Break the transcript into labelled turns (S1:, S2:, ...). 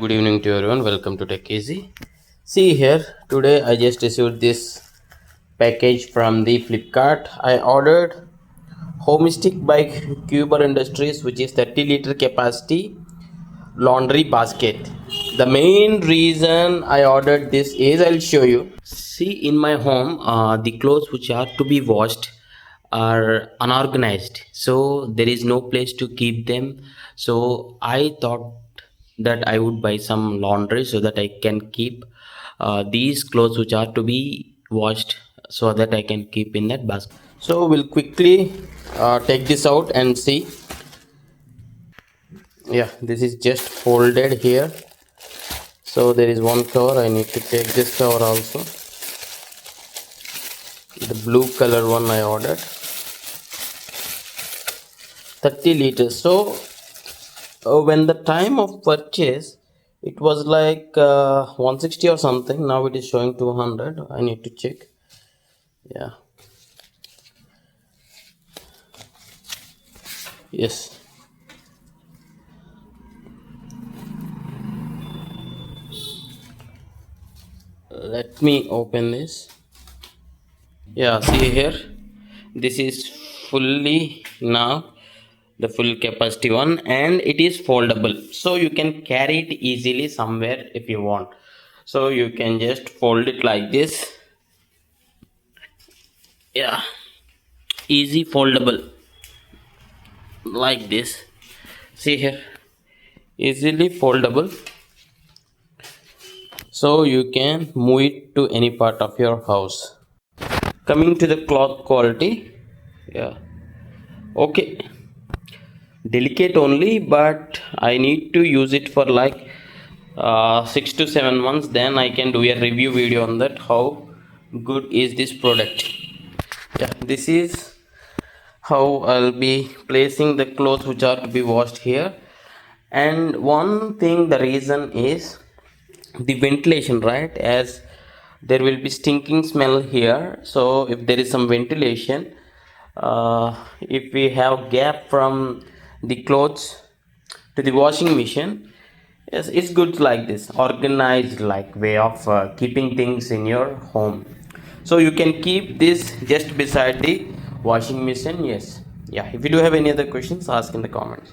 S1: Good evening to everyone. Welcome to Tech Easy. See here, today I just received this package from the Flipkart. I ordered HOMESTIC by Kuber Industries, which is 30-liter capacity laundry basket. The main reason I ordered this is I'll show you. See, in my home, the clothes which are to be washed are unorganized, so there is no place to keep them. So I thought that I would buy some laundry so that I can keep these clothes which are to be washed, so that I can keep in that basket. So we'll quickly take this out and see. Yeah, this is just folded here. So there is one cover. I need to take this cover also. The blue color one I ordered. 30 liters. So when the time of purchase, it was like 160 or something. Now it is showing 200. I need to check. Yeah. Yes. Let me open this. Yeah, see here, this is fully now the full capacity one, and it is foldable, so you can carry it easily somewhere if you want. So you can just fold it like this. Yeah, easy foldable like this. See here, easily foldable, so you can move it to any part of your house. Coming to the cloth quality, yeah, okay, delicate only, but I need to use it for like 6 to 7 months. Then I can do a review video on that, how good is this product. Yeah, this is how I'll be placing the clothes which are to be washed here. And one thing, the reason is the ventilation, right? As there will be stinking smell here, so if there is some ventilation, if we have gap from the clothes to the washing machine, yes, it's good like this organized like way of keeping things in your home. So you can keep this just beside the washing machine. Yes, yeah, if you do have any other questions, ask in the comments.